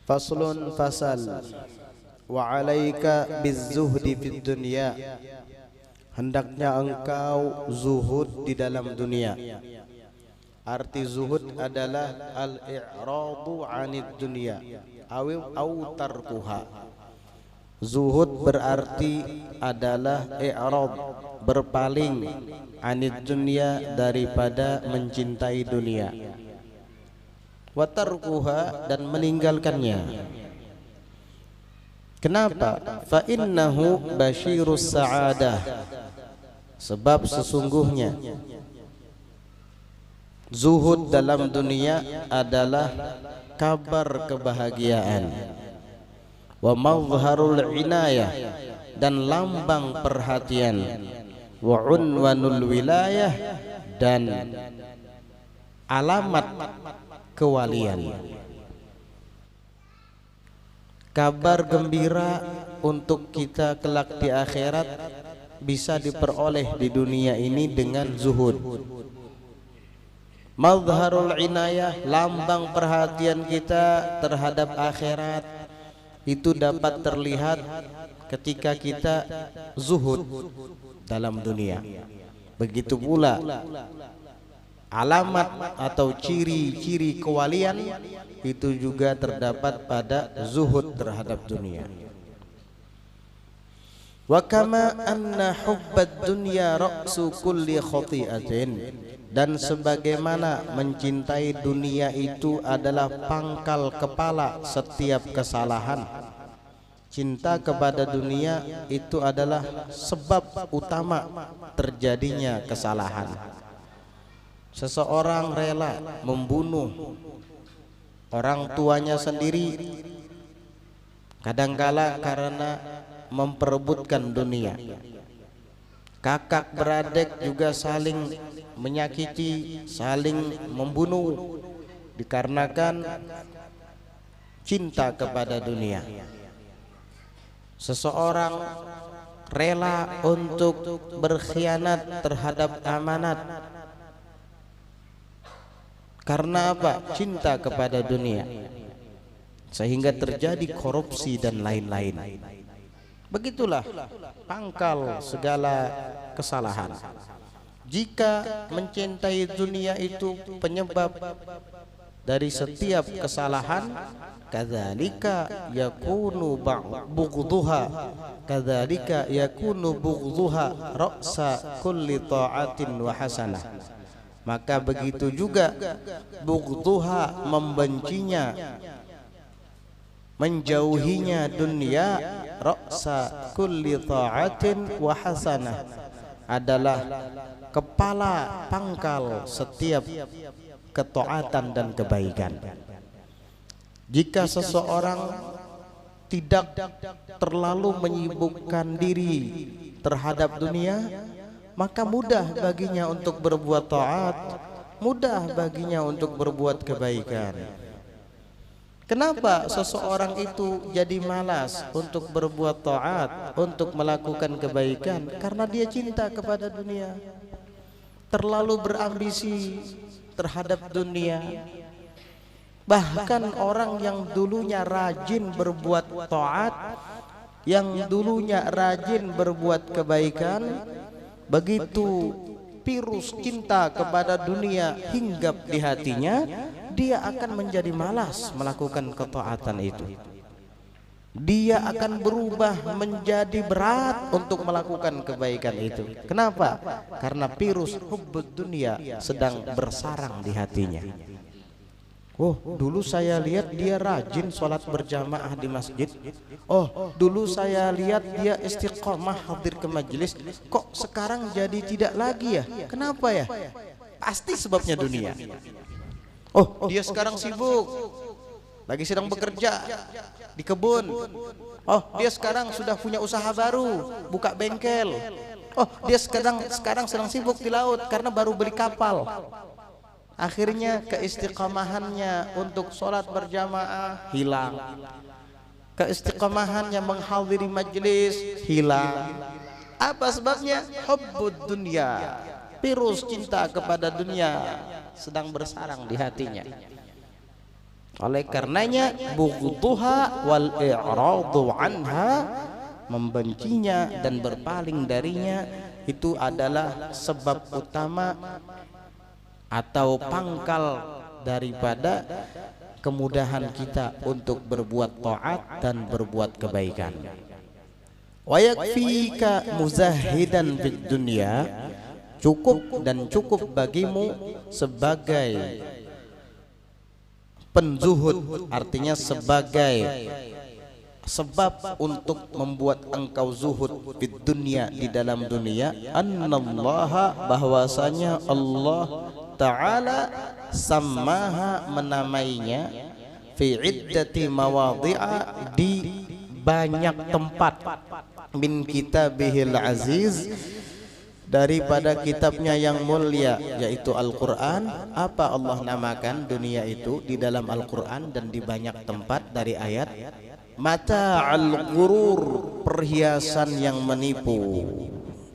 Faslun fasal wa alaika bizzuhdi fid dunya, hendaknya engkau zuhud di dalam dunia. Arti zuhud adalah al-i'radu 'anid dunya au tarkuha. Zuhud berarti adalah i'rad, berpaling, 'anid dunya, daripada mencintai dunia, wa tarkuha, dan meninggalkannya. Kenapa? Fa innahu basyirus sa'adah, sebab sesungguhnya zuhud dalam dunia adalah kabar kebahagiaan, wa mazharul inayah, dan lambang perhatian, wa unwanul wilayah, dan alamat kewalian. Kabar gembira untuk kita kelak di akhirat bisa diperoleh di dunia ini dengan zuhud. Mazharul inayah, lambang perhatian kita terhadap akhirat, itu dapat terlihat ketika kita zuhud dalam dunia. Begitu pula alamat atau ciri-ciri kewalian itu juga terdapat pada zuhud terhadap dunia. Wa kama anna hubbad dunya ra'su kulli khati'atin, dan sebagaimana mencintai dunia itu adalah pangkal kepala setiap kesalahan. Cinta kepada dunia itu adalah sebab utama terjadinya kesalahan. Seseorang rela membunuh orang tuanya sendiri, kadangkala karena memperebutkan dunia. Kakak beradik juga saling menyakiti, saling membunuh dikarenakan cinta kepada dunia. Seseorang rela untuk berkhianat terhadap amanat. Karena apa? Cinta kepada dunia, sehingga terjadi korupsi dan lain-lain. Begitulah pangkal segala kesalahan. Jika mencintai dunia itu penyebab dari setiap kesalahan, kadzalika yakunu bughdhuha ra'sa kulli ta'atin wa hasanah. Maka begitu juga bughdhuha, membencinya, menjauhinya dunia, ra'sa kulli ta'atin wa hasanah, adalah kepala pangkal setiap ketaatan dan kebaikan. Jika seseorang tidak terlalu menyibukkan diri terhadap dunia, maka mudah baginya untuk berbuat taat, mudah baginya untuk berbuat kebaikan. Kenapa seseorang itu jadi malas untuk berbuat taat, untuk melakukan kebaikan? Karena dia cinta kepada dunia, terlalu berambisi terhadap dunia. Bahkan orang yang dulunya rajin berbuat taat, yang dulunya rajin berbuat kebaikan, begitu virus cinta kepada dunia hinggap di hatinya, dia akan menjadi malas melakukan ketaatan itu. Dia akan berubah menjadi berat untuk melakukan kebaikan itu. Kenapa? Karena virus hubbud dunia sedang bersarang di hatinya. Oh, dulu saya lihat dia rajin sholat berjamaah di masjid. Oh, dulu saya lihat dia istiqomah hadir ke majelis. Kok sekarang jadi tidak lagi ya? Kenapa ya? Pasti sebabnya dunia. Oh, dia sekarang sibuk, lagi sedang bekerja di kebun. Oh, dia sekarang sudah punya usaha baru, buka bengkel. Oh, dia sekarang sedang sibuk di laut karena baru beli kapal. Akhirnya keistiqomahannya untuk sholat berjamaah hilang, keistiqomahannya menghadiri majelis hilang. Apa sebabnya? Hubbud dunya, virus cinta kepada dunia sedang bersarang di hatinya. Oleh karenanya bughduha wal i'radu anha, membencinya dan berpaling darinya itu adalah sebab utama atau pangkal daripada kemudahan kita untuk berbuat taat dan berbuat kebaikan. Wa yakfika muzahidan fid dunya, cukup dan cukup bagimu sebagai penzuhud, artinya sebagai sebab untuk membuat engkau zuhud di dunia, di dalam dunia. Annallaha, bahwasanya Allah Ta'ala sammaha, menamainya, fi iddati mawadhi'a, di banyak tempat, min kitabihil aziz, daripada kitabnya yang mulia yaitu Al-Quran. Apa Allah namakan dunia itu di dalam Al-Quran dan di banyak tempat dari ayat? Mata'al ghurur, perhiasan yang menipu.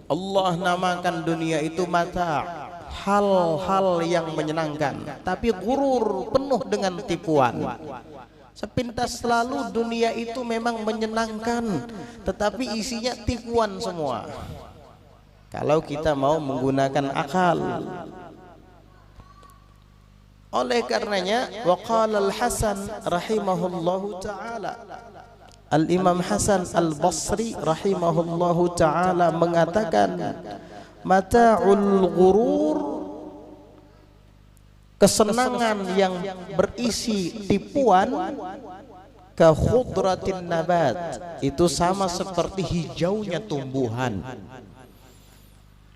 Allah namakan dunia itu mata', hal-hal yang menyenangkan, tapi ghurur, penuh dengan tipuan. Sepintas selalu dunia itu memang menyenangkan, tetapi isinya tipuan semua kalau kita mau menggunakan akal. Oleh karenanya waqala al-Hasan rahimahullahu ta'ala, Al-Imam Hasan Al-Basri rahimahullahu ta'ala mengatakan, mata'ul ghurur, kesenangan yang berisi tipuan, ka khudratin nabat, itu sama seperti hijaunya tumbuhan.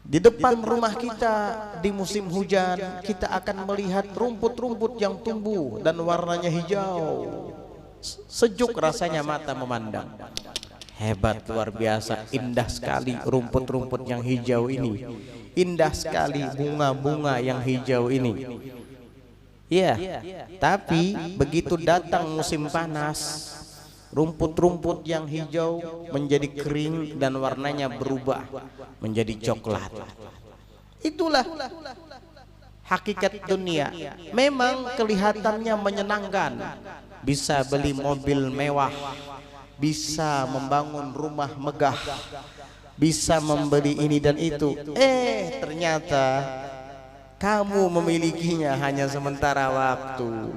Di depan rumah kita di musim hujan, kita akan melihat rumput-rumput yang tumbuh dan warnanya hijau. Sejuk rasanya mata memandang. Hebat, luar biasa, indah sekali rumput-rumput yang hijau ini. Indah sekali bunga-bunga yang hijau ini. Ya, tapi begitu datang musim panas, rumput-rumput yang hijau menjadi kering dan warnanya berubah menjadi coklat. Itulah hakikat dunia. Memang kelihatannya menyenangkan, bisa beli mobil mewah, bisa membangun rumah megah, bisa membeli ini dan itu. Ternyata kamu memilikinya hanya sementara waktu.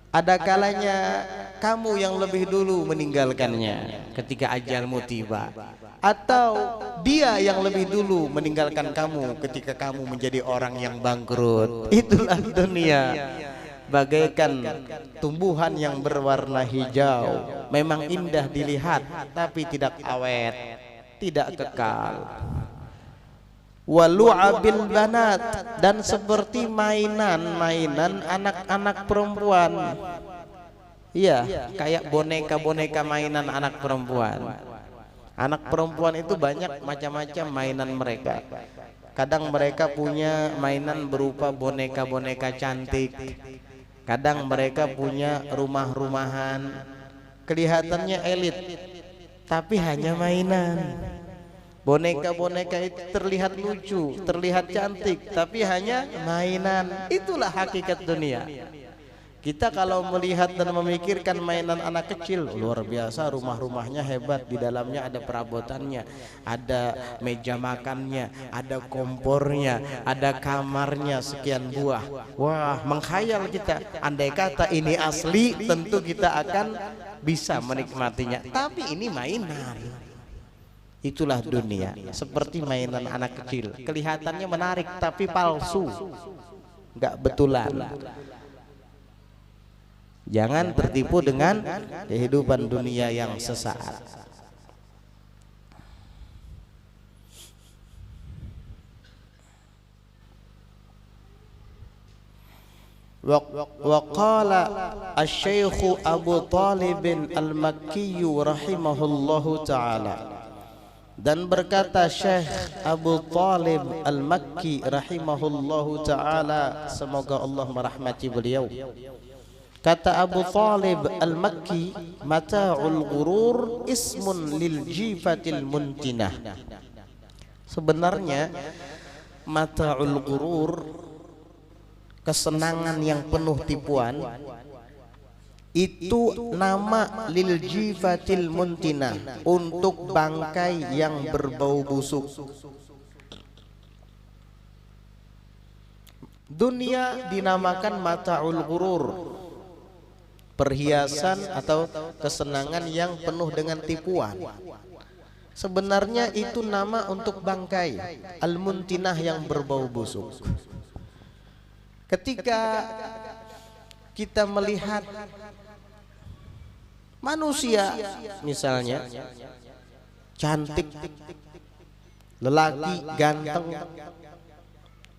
Ada kalanya kamu yang lebih dulu meninggalkannya ketika ajalmu tiba, atau dia yang lebih dulu meninggalkan kamu ketika kamu menjadi orang yang bangkrut. Itulah dunia, bagaikan tumbuhan yang berwarna hijau, memang indah dilihat tapi tidak awet, tidak kekal. Walu'abil banat, dan seperti mainan-mainan anak-anak perempuan. Iya, kayak boneka-boneka mainan anak perempuan. Anak perempuan itu banyak macam-macam mainan mereka. Kadang mereka punya mainan berupa boneka-boneka cantik, kadang mereka punya rumah-rumahan, kelihatannya elit, tapi hanya mainan. Boneka-boneka itu terlihat lucu, terlihat cantik, tapi hanya mainan. Itulah hakikat dunia. Kita kalau melihat dan memikirkan mainan anak kecil, luar biasa, rumah-rumahnya hebat, di dalamnya ada perabotannya, ada meja makannya, ada kompornya, ada kamarnya sekian buah. Wah, menghayal kita. Andai kata ini asli, tentu kita akan bisa menikmatinya. Tapi ini mainan. Itulah dunia, seperti mainan anak kecil, kelihatannya menarik tapi palsu, nggak betulan. Jangan tertipu dengan kehidupan dunia yang sesaat. Wa qala asy-syaikh Abu Thalib al-Makki rahimahullahu ta'ala, dan berkata Syekh Abu Thalib Al-Makki rahimahullahu ta'ala, semoga Allah merahmati beliau. Kata Abu Thalib Al-Makki, mata'ul ghurur ismun lil jifatil muntinah. Sebenarnya mata'ul ghurur, kesenangan yang penuh tipuan, Itu nama lil jifatil muntina, untuk bangkai yang berbau busuk. Dunia dinamakan mata'ul ghurur, perhiasan atau kesenangan yang penuh dengan tipuan. Sebenarnya itu nama untuk bangkai al-muntinah yang berbau busuk. Ketika kita melihat manusia misalnya cantik, lelaki ganteng,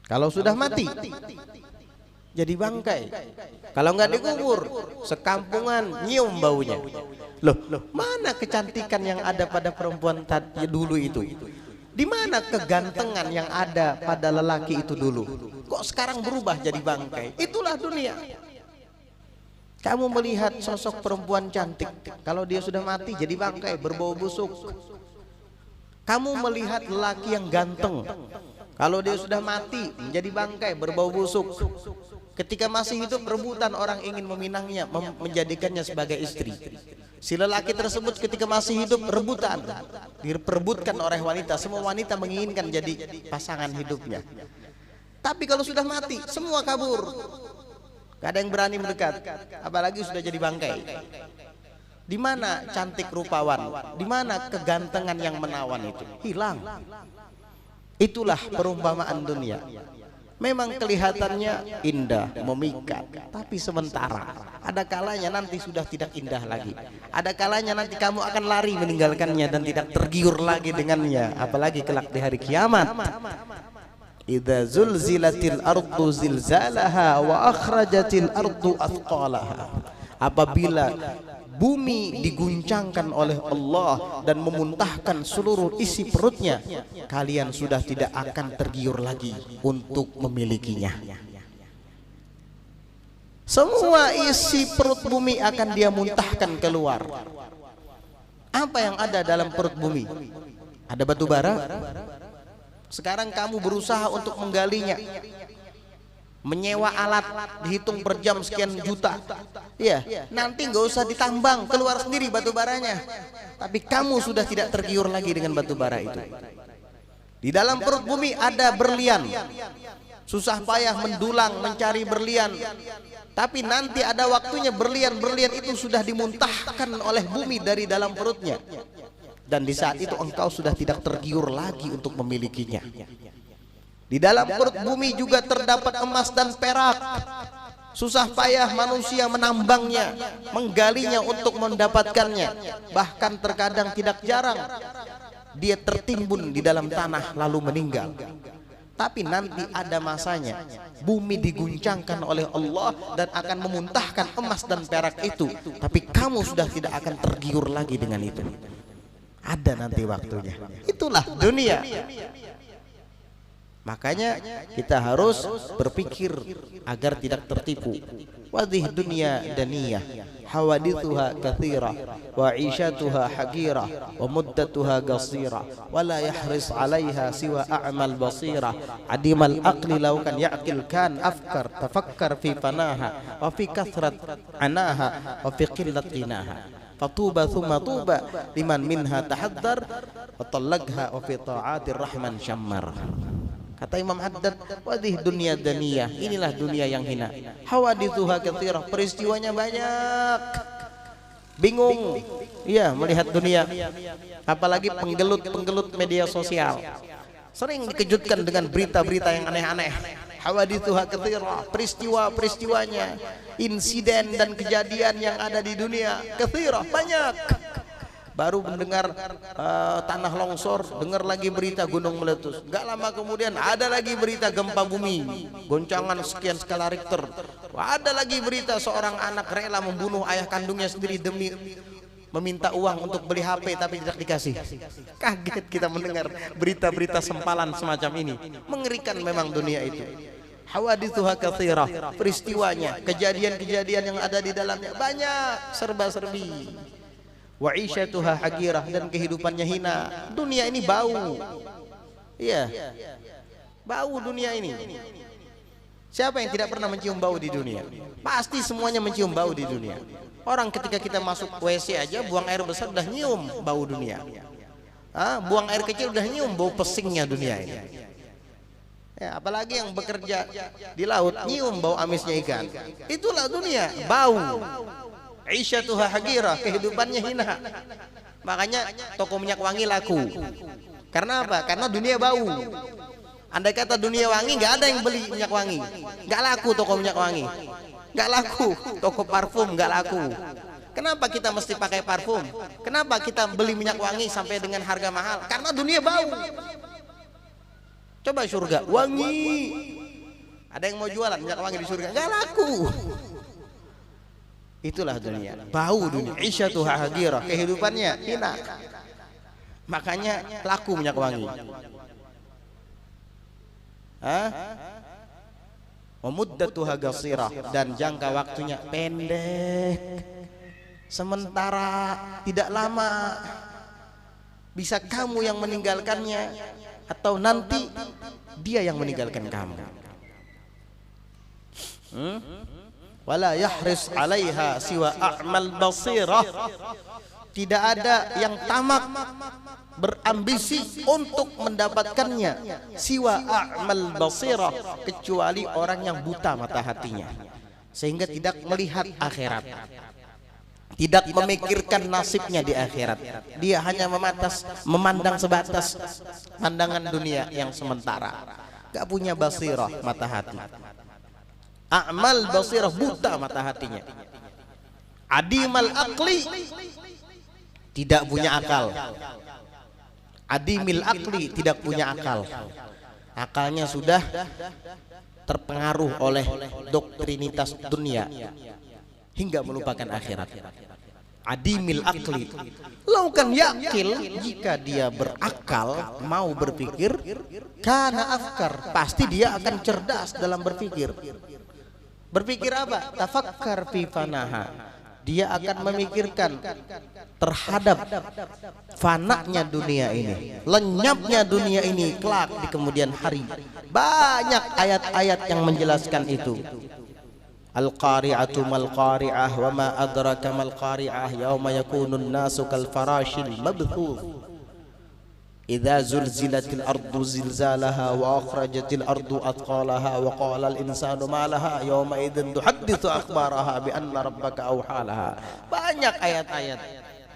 kalau sudah mati jadi bangkai. Kalau nggak dikubur, sekampungan nyium baunya. Loh, mana kecantikan yang ada pada perempuan tadi dulu itu? Di mana kegantengan yang ada pada lelaki itu dulu? Kok sekarang berubah jadi bangkai? Itulah dunia. Kamu melihat sosok perempuan cantik, kalau dia sudah mati jadi bangkai, berbau busuk. Kamu melihat lelaki yang ganteng, kalau dia sudah mati menjadi bangkai, berbau busuk. Ketika masih hidup rebutan orang ingin meminangnya, menjadikannya sebagai istri. Si lelaki tersebut ketika masih hidup rebutan, diperebutkan oleh wanita. Semua wanita menginginkan jadi pasangan hidupnya. Tapi kalau sudah mati semua kabur, gak ada yang berani mendekat, apalagi sudah jadi bangkai. Di mana cantik rupawan, di mana kegantengan yang menawan itu? Hilang. Itulah perumpamaan dunia. Memang kelihatannya indah, memikat, tapi sementara. Ada kalanya nanti sudah tidak indah lagi. Ada kalanya nanti kamu akan lari meninggalkannya dan tidak tergiur lagi dengannya, apalagi kelak di hari kiamat. Idza zulzilatil ardu zilzalaha wa akhrajatil ardu athqalaha. Apabila bumi diguncangkan oleh Allah dan memuntahkan seluruh isi perutnya, kalian sudah tidak akan tergiur lagi untuk memilikinya. Semua isi perut bumi akan dia muntahkan keluar. Apa yang ada dalam perut bumi? Ada batu bara. Sekarang kamu berusaha untuk menggalinya, menyewa alat dihitung per jam sekian juta. Iya, nanti nggak usah ditambang, keluar sendiri batu baranya. Tapi kamu sudah tidak tergiur lagi dengan batu bara itu. Di dalam perut bumi ada berlian. Susah payah mendulang mencari berlian. Tapi nanti ada waktunya berlian-berlian itu sudah dimuntahkan oleh bumi dari dalam perutnya. Dan di saat itu engkau sudah tidak tergiur lagi untuk memilikinya. Di dalam perut bumi juga terdapat emas dan perak. Susah payah manusia menambangnya, menggalinya untuk mendapatkannya. Bahkan terkadang tidak jarang dia tertimbun di dalam tanah lalu meninggal. Tapi nanti ada masanya bumi diguncangkan oleh Allah dan akan memuntahkan emas dan perak itu. Tapi kamu sudah tidak akan tergiur lagi dengan itu. Ada nanti waktunya. Itulah dunia. Makanya kita harus berpikir agar tidak tertipu. Wadih dunia daniyah, hawadithuha kathira, wa ishatuha haqira, wa muddatuha qasira, wa la yahris 'alaiha siwa a'mal basira. Adimal aqli law kan ya'qil kan afkar, tafakkar fi fanaha, wa fi kathrat anaha, wa fi qillat qinaha. Fatuba thumma tuba liman minha tahaddar, wa talaqha wa fi ta'atir rahman syammar. Kata Imam Haddad, wadih dunia daniyah, inilah dunia yang hina. Hawadithuha katsirah, peristiwanya banyak. Bingung, iya melihat dunia. Apalagi penggelut-penggelut media sosial, sering dikejutkan dengan berita-berita yang aneh-aneh. Hawadithuha katsirah, peristiwa-peristiwanya, insiden dan kejadian yang ada di dunia katsirah, banyak. Baru mendengar tanah longsor, dengar lagi berita gunung meletus. Gak lama kemudian ada lagi berita gempa bumi, goncangan sekian skala Richter. Ada lagi berita seorang anak rela membunuh ayah kandungnya sendiri demi meminta uang untuk beli HP tapi tidak dikasih. Kaget kita mendengar berita-berita sempalan semacam ini. Mengerikan memang dunia itu. Hawadithuha katsirah, peristiwanya, kejadian-kejadian yang ada di dalamnya banyak, serba-serbi. Wa ishatuha haqirah, dan kehidupannya hina. Dunia ini bau. Iya. Bau dunia ini. Siapa yang tidak pernah mencium bau di dunia? Pasti semuanya mencium bau di dunia. Orang ketika kita masuk WC aja, buang air besar udah nyium bau dunia. Buang air kecil udah nyium bau pesingnya dunia ini. Ya, apalagi yang bekerja di laut nyium bau amisnya ikan. Itulah dunia, bau. Aisyatuha haqirah, kehidupannya hina. Makanya toko minyak wangi laku. Karena apa? Karena dunia bau. Andai kata dunia wangi, nggak ada yang beli minyak wangi, nggak laku toko minyak wangi, nggak laku toko parfum, nggak laku. Kenapa kita mesti pakai parfum? Kenapa kita beli minyak wangi sampai dengan harga mahal? Karena dunia bau. Coba surga wangi, ada yang mau jualan minyak wangi di surga? Nggak laku. Itulah dunia, bau dunia. Aisyatuha haqirah, kehidupannya hina. Makanya laku minyak wangi. Muddatuha qasirah, dan jangka waktunya pendek. Sementara tidak lama. Bisa kamu yang meninggalkannya atau nanti dia yang meninggalkan kamu. Wala yahris 'alaiha siwa a'mal basirah. Tidak ada yang tamak berambisi untuk mendapatkannya siwa a'mal basirah, kecuali orang yang buta mata hatinya sehingga tidak melihat akhirat, tidak memikirkan nasibnya di akhirat. Dia hanya memandang sebatas pandangan dunia yang sementara, gak punya basirah mata hati. A'mal basirah, buta mata hatinya. Adimal aqli, tidak punya akal. Adimil akli, tidak punya akal. Akalnya sudah terpengaruh oleh doktrinitas dunia hingga melupakan akhirat. Adimil akli. Laukan yakil, jika dia berakal, mau berpikir, kana afkar, pasti dia akan cerdas dalam berpikir. Berpikir apa? Tafakkar fi fanaha. Dia akan memikirkan terhadap fananya dunia ini, lenyapnya dunia ini kelak di kemudian hari. Banyak ayat-ayat yang menjelaskan itu. Al-qari'atu mal qari'ah wa ma adraka mal qari'ah yauma yakunun nasu kal farashil mabthuth. Idza zulzilatil ardu zilzalaha wa akhrajatil ardu athqalaha wa qala al insanu ma laha yawma idzin tuhadditsu akhbaraha bi anna rabbaka awhalaha. Banyak ayat-ayat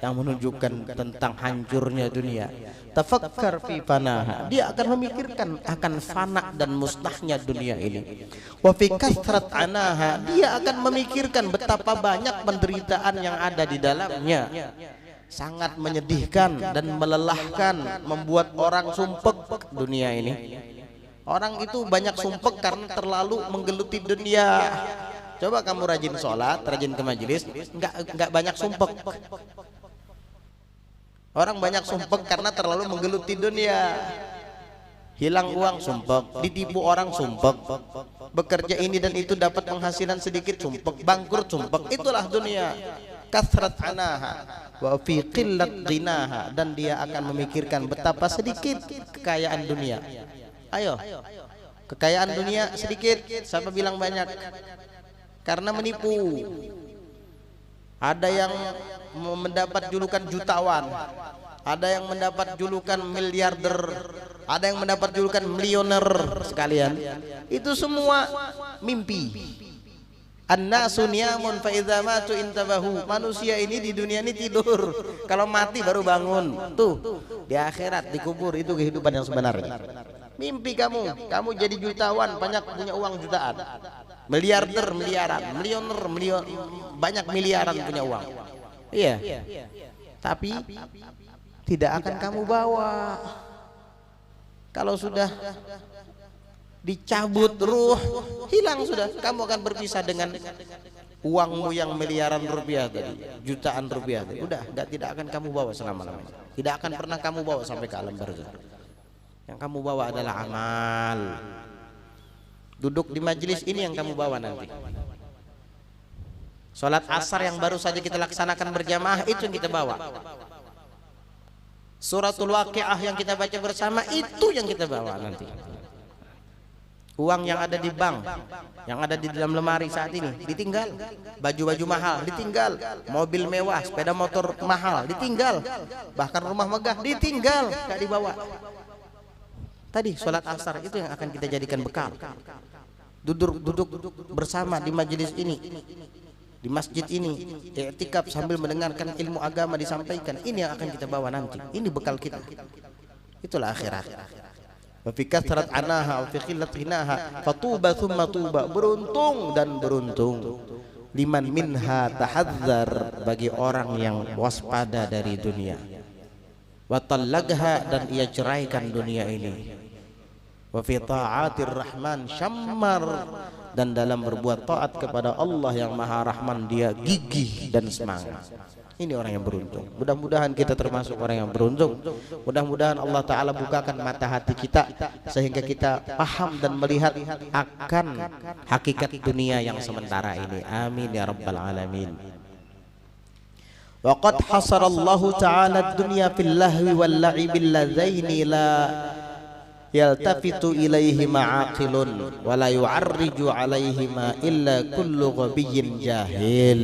yang menunjukkan tentang hancurnya dunia. Tafakkar fi fanaha, dia akan memikirkan akan fana dan musnahnya dunia ini. Wa fi kathrat anaha, dia akan memikirkan betapa banyak penderitaan yang ada di dalamnya. Sangat menyedihkan dan melelahkan, membuat orang sumpek dunia ini. Orang itu banyak sumpek karena terlalu menggeluti dunia. Coba kamu rajin sholat, rajin ke majelis, nggak banyak sumpek. Orang banyak sumpek karena terlalu menggeluti dunia. Hilang uang sumpek, ditipu orang sumpek, bekerja ini dan itu dapat penghasilan sedikit sumpek, bangkrut sumpek. Itulah dunia. Kathrat anaha wa fi qillat ghinaha, dan dia akan memikirkan betapa sedikit kekayaan dunia. Ayo, kekayaan dunia sedikit, siapa bilang banyak? Karena menipu. Ada yang mendapat julukan jutawan, ada yang mendapat julukan miliarder, ada yang mendapat julukan milioner sekalian. Itu semua mimpi. An-nasu niyamun fa idza matu intabahu. Manusia ini di dunia ini tidur, kalau mati baru bangun. Tuh, di akhirat dikubur, itu kehidupan yang sebenarnya. Mimpi kamu jadi jutawan, banyak punya uang jutaan. Miliarder miliaran, milioner banyak miliaran punya uang. Iya. Tapi tidak akan kamu bawa. Kalau sudah dicabut ruh, hilang sudah, kamu akan berpisah dengan uangmu yang miliaran rupiah tadi, jutaan rupiah tadi. Udah, tidak akan kamu bawa selama-lamanya. Tidak akan pernah kamu bawa sampai ke alam barzakh. Yang kamu bawa adalah amal. Duduk di majelis ini yang kamu bawa nanti. Salat asar yang baru saja kita laksanakan berjamaah, itu yang kita bawa. Suratul Waqiah yang kita baca bersama, itu yang kita bawa nanti. Uang yang ada di bank, yang ada di dalam lemari saat ini ditinggal. Baju-baju mahal ditinggal, mobil mewah, sepeda motor mahal ditinggal, bahkan rumah megah ditinggal, gak dibawa. Tadi sholat asar itu yang akan kita jadikan bekal. Duduk bersama di majelis ini, di masjid ini, i'tikaf sambil mendengarkan ilmu agama disampaikan. Ini yang akan kita bawa nanti. Ini bekal kita. Itulah akhirat. Wa fi kathrat anaha wa fi qillat ghinaha fatuba thumma tuba. Beruntung dan beruntung liman minha tahadzar, bagi orang yang waspada dari dunia. Wa tallaqha, dan ia ceraikan dunia ini. Wa fi ta'atir rahman syammar, dan dalam berbuat taat kepada Allah yang Maha Rahman dia gigih dan semangat. Ini orang yang beruntung. Mudah-mudahan kita termasuk orang yang beruntung. Mudah-mudahan Allah Ta'ala bukakan mata hati kita sehingga kita paham dan melihat akan hakikat dunia yang sementara ini. Amin ya rabbal alamin. Wa qad hasarallahu ta'ala ad-dunya fil lahwi wal la'ibil ladzaini la yaltafitu ilaihima aqilun wa la yu'arriju alaihima illa kullu ghabiyyin jahil.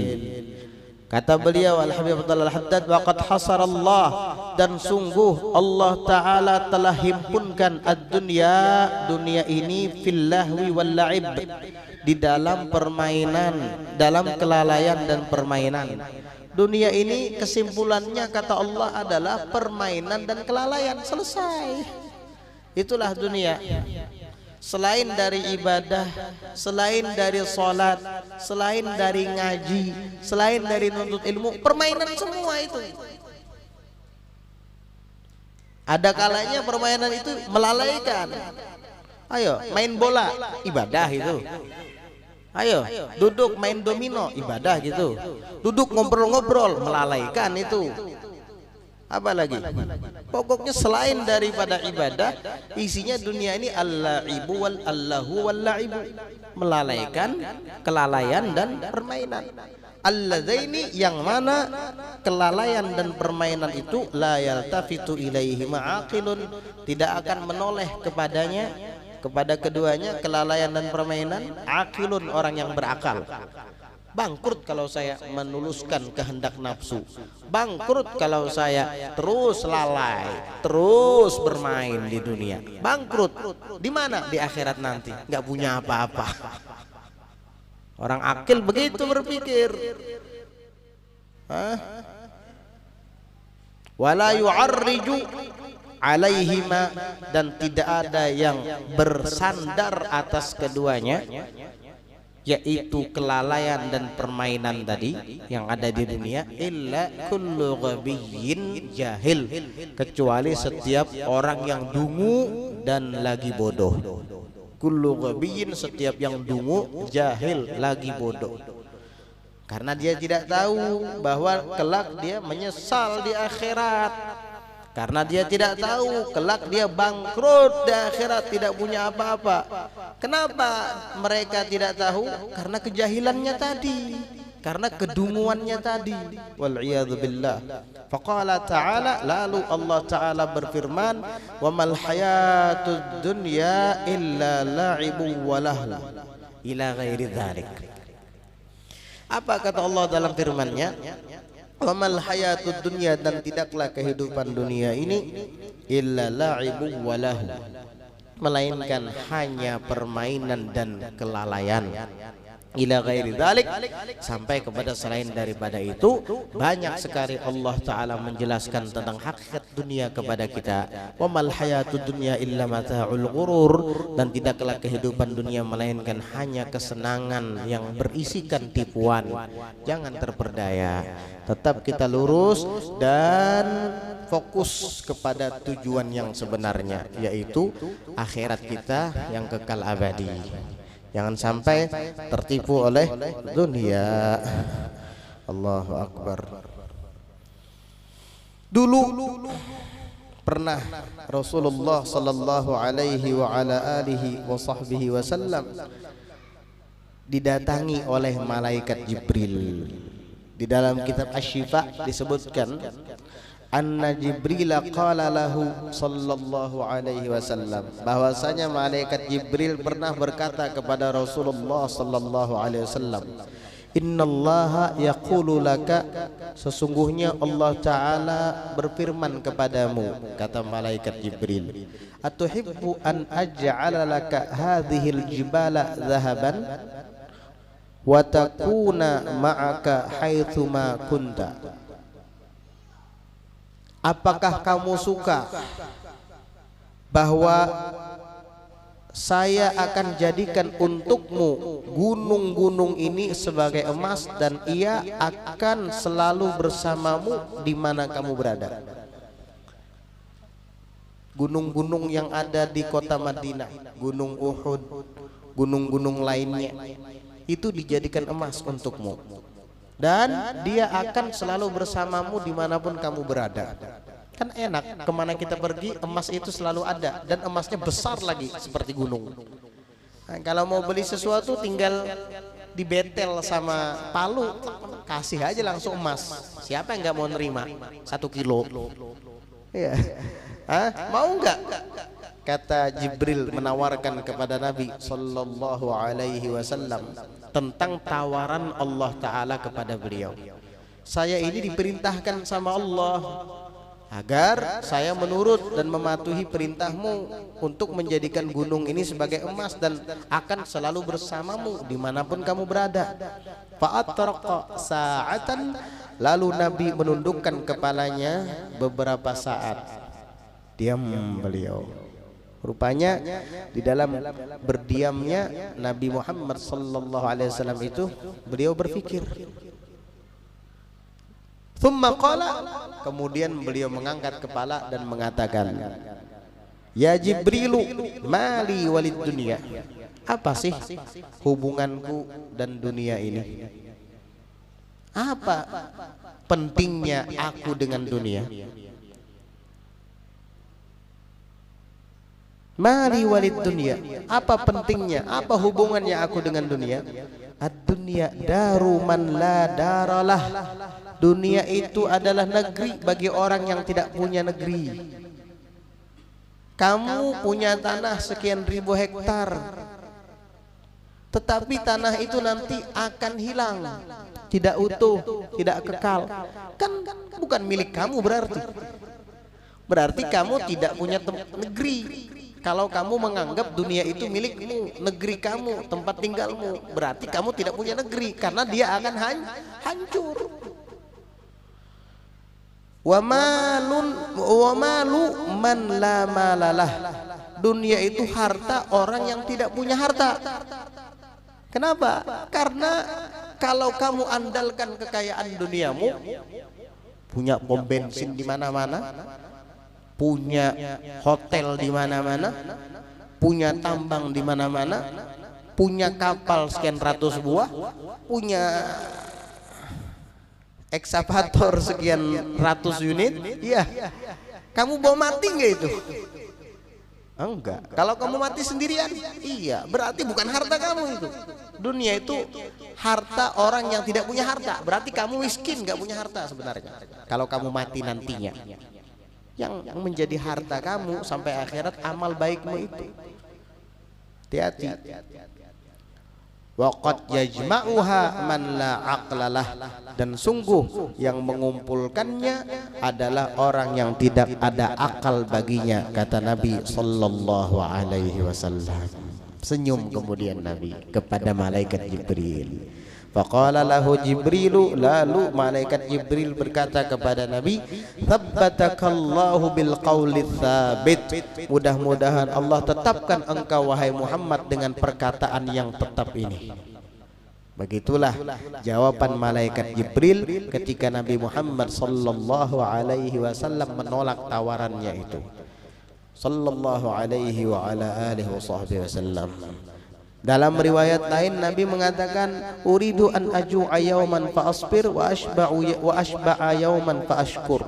Kata beliau Al-Habib Abdullah Al-Haddad, waqad hasarallah, dan sungguh Allah Ta'ala telah himpunkan ad-dunya, dunia ini, fil lahwi wal la'ib, di dalam permainan, dalam kelalaian dan permainan. Dunia ini kesimpulannya kata Allah adalah permainan dan kelalaian. Selesai. Itulah dunia. Selain dari ibadah, selain dari sholat, selain dari ngaji, selain dari nuntut ilmu, permainan semua itu. Ada kalanya permainan itu melalaikan. Ayo main bola, ibadah itu. Ayo duduk main domino, ibadah gitu. Duduk ngobrol-ngobrol, melalaikan itu. Apa lagi? Pokoknya selain daripada ibadah, isinya dunia ini al-la'ibu wal allahu wal la'ibu, melalaikan, kelalaian dan permainan. Alladzaini, yang mana kelalaian dan permainan itu la yaltafitu ilaihi ma'aqilun, tidak akan menoleh kepadanya, kepada keduanya, kelalaian dan permainan, aqilun, orang yang berakal. Bangkrut kalau saya menuluskan kehendak nafsu, bangkrut kalau saya terus lalai, terus bermain di dunia. Bangkrut di mana? Di akhirat nanti, nggak punya apa-apa. Orang akil begitu berpikir. Wala yu'arriju alaihima, dan tidak ada yang bersandar atas keduanya, yaitu kelalaian dan permainan tadi yang ada di dunia, illa kullu ghabiyyin jahil, kecuali setiap orang yang dungu dan lagi bodoh. Kullu ghabiyyin, setiap yang dungu, jahil, lagi bodoh. Karena dia tidak tahu bahwa kelak dia menyesal di akhirat. Karena dia tidak tahu kelak dia bangkrut di akhirat, tidak punya apa-apa. Kenapa mereka tidak tahu? Karena kejahilannya tadi, karena kedunguannya tadi. Wal'iyadzu billah. Faqala ta'ala, lalu Allah Ta'ala berfirman, wa mal hayatud dunya illa la'ibu wa lahu ila ghairi dzalik. Apa kata Allah dalam firman-Nya? Wa mal hayatud dunya, dan tidaklah kehidupan dunia ini illa la'ibu wa lahu, melainkan hanya permainan dan kelalaian. Ila ghairi dzalik, sampai kepada selain daripada itu. Banyak sekali Allah Ta'ala menjelaskan tentang hakikat dunia kepada kita. Wa mal hayatud dunya illa mata'ul ghurur, dan tidaklah kehidupan dunia melainkan hanya kesenangan yang berisikan tipuan. Jangan terperdaya, tetap kita lurus dan fokus kepada tujuan yang sebenarnya, yaitu akhirat kita yang kekal abadi. Jangan sampai tertipu oleh dunia. Allahu Akbar. Dulu pernah Rasulullah sallallahu alaihi wa ala alihi wa sahbihi wasallam didatangi oleh malaikat Jibril. Di dalam kitab Asy-Syifa disebutkan anna Jibril qala lahu sallallahu alaihi wasallam, bahwasanya malaikat Jibril pernah berkata kepada Rasulullah sallallahu alaihi wasallam, innallaha yaqulu laka, sesungguhnya Allah taala berfirman kepadamu, kata malaikat Jibril, atuhibbu an aj'ala laka hadhil jibala dhahaban wa takuna ma'aka haitsu ma kunta. Apakah kamu suka bahwa saya akan jadikan untukmu gunung-gunung ini sebagai emas dan ia akan selalu bersamamu di mana kamu berada? Gunung-gunung yang ada di kota Madinah, Gunung Uhud, gunung-gunung lainnya, itu dijadikan emas untukmu. Dan dia akan selalu bersamamu dimanapun kamu berada. Kan enak, kemana kita pergi emas itu selalu ada, dan emasnya besar lagi seperti gunung. Nah, kalau mau beli sesuatu tinggal dibetel sama palu, kasih aja langsung emas. Siapa yang nggak mau nerima 1 kilo? Iya. Mau nggak? Kata Jibril menawarkan kepada Nabi sallallahu alaihi wasallam tentang tawaran Allah taala kepada beliau. Saya ini diperintahkan sama Allah agar saya menurut dan mematuhi perintahmu untuk menjadikan gunung ini sebagai emas dan akan selalu bersamamu dimanapun kamu berada. Fa'atraqa sa'atan, lalu Nabi menundukkan kepalanya beberapa saat. Diam beliau. Rupanya di dalam berdiamnya Nabi Muhammad sallallahu alaihi wasallam itu beliau berfikir. Thumma qala, kemudian beliau mengangkat kepala dan mengatakan, ya Jibrilu mali walid dunia. Apa sih hubunganku dan dunia ini? Apa pentingnya aku dengan dunia? Mali walid dunia, apa pentingnya, apa hubungannya aku dengan dunia? Ad-dunya daru man la daralah. Dunia itu adalah negeri bagi orang yang tidak punya negeri. Kamu punya tanah sekian ribu hektar, tetapi tanah itu nanti akan hilang, tidak utuh, tidak kekal. Kan bukan milik kamu berarti. Berarti kamu tidak punya negeri. Kalau kamu menganggap dunia itu milikmu, negeri kamu, tempat tinggalmu, berarti kamu tidak punya negeri, karena dia akan hancur. Wa malu man la malalah. Dunia itu harta orang yang tidak punya harta. Kenapa? Karena kalau kamu andalkan kekayaan duniamu, punya pom bensin di mana-mana, punya hotel di mana-mana, punya tambang di mana-mana, punya kapal sekian ratus buah, punya ekskavator sekian ratus unit, iya. Kamu mau mati nggak itu? Enggak. Kalau kamu mati sendirian, iya. Berarti bukan harta kamu itu. Dunia itu harta orang yang tidak punya harta. Berarti kamu miskin, nggak punya harta sebenarnya. Kalau kamu mati nantinya. Yang menjadi harta kamu sampai akhirat amal baikmu itu. Hati-hati. Waqad yajma'uha man la aqlalah, dan sungguh yang mengumpulkannya adalah orang yang tidak ada akal baginya, kata Nabi sallallahu alaihi wasallam. Senyum kemudian Nabi kepada malaikat Jibril. Faqala lahu Jibrilu, lalu malaikat Jibril berkata kepada Nabi, tsabbatakallahu bil qauli tsabit. Mudah-mudahan Allah tetapkan engkau wahai Muhammad dengan perkataan yang tetap ini. Begitulah jawaban malaikat Jibril ketika Nabi Muhammad sallallahu alaihi wasallam menolak tawarannya itu. Sallallahu alaihi wa ala alihi wasallam. Dalam riwayat lain Nabi mengatakan, uridu an aju'a yauman fa asbir wa ashba'a yauman fa ashkur.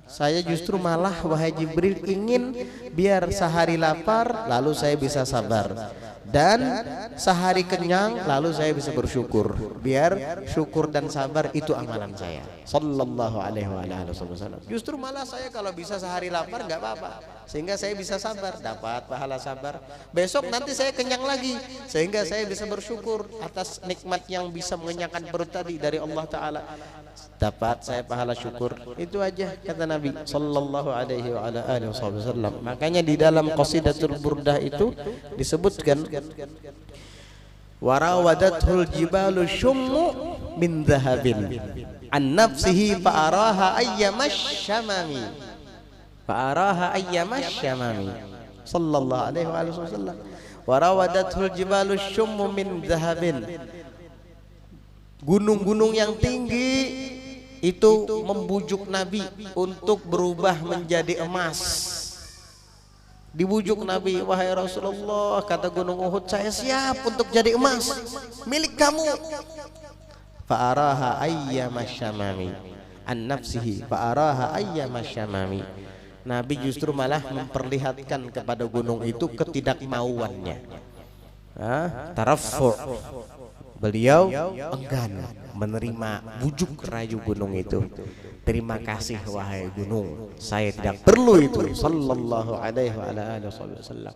Saya justru malah wahai Jibril ingin biar sehari lapar lalu saya bisa sabar, dan sehari kenyang lalu saya bisa bersyukur. Biar syukur dan sabar itu amalan saya. Sallallahu alaihi wasallam. Justru malah saya kalau bisa sehari lapar nggak apa-apa, sehingga saya bisa sabar, dapat pahala sabar. Besok nanti saya kenyang lagi, sehingga saya bisa bersyukur atas nikmat yang bisa mengenyangkan perut tadi dari Allah Ta'ala. Dapat saya pahala syukur. Itu aja kata Nabi sallallahu alaihi wasallam. Makanya di dalam Qasidatul Burdah itu disebutkan, warawadatul jibalu syummu min dhahabin an nafsihi fa'araha ayyamash syamami, fa'araha ayyamash syamami. Sallallahu alaihi wasallam. Warawadatul jibalu syummu min dhahabin, gunung-gunung yang tinggi itu membujuk Nabi untuk berubah menjadi emas. Dibujuk Nabi, wahai Rasulullah, kata gunung Uhud, saya siap untuk jadi emas milik kamu. Fa'araha ayyamasyamami an nafsihi fa'araha ayyamasyamami. Nabi justru malah memperlihatkan kepada gunung itu ketidakmauannya. Taraffu'. Beliau enggan menerima bujuk rayu gunung itu. Terima kasih wahai gunung, saya tidak perlu itu. Sallallahu alaihi wasallam.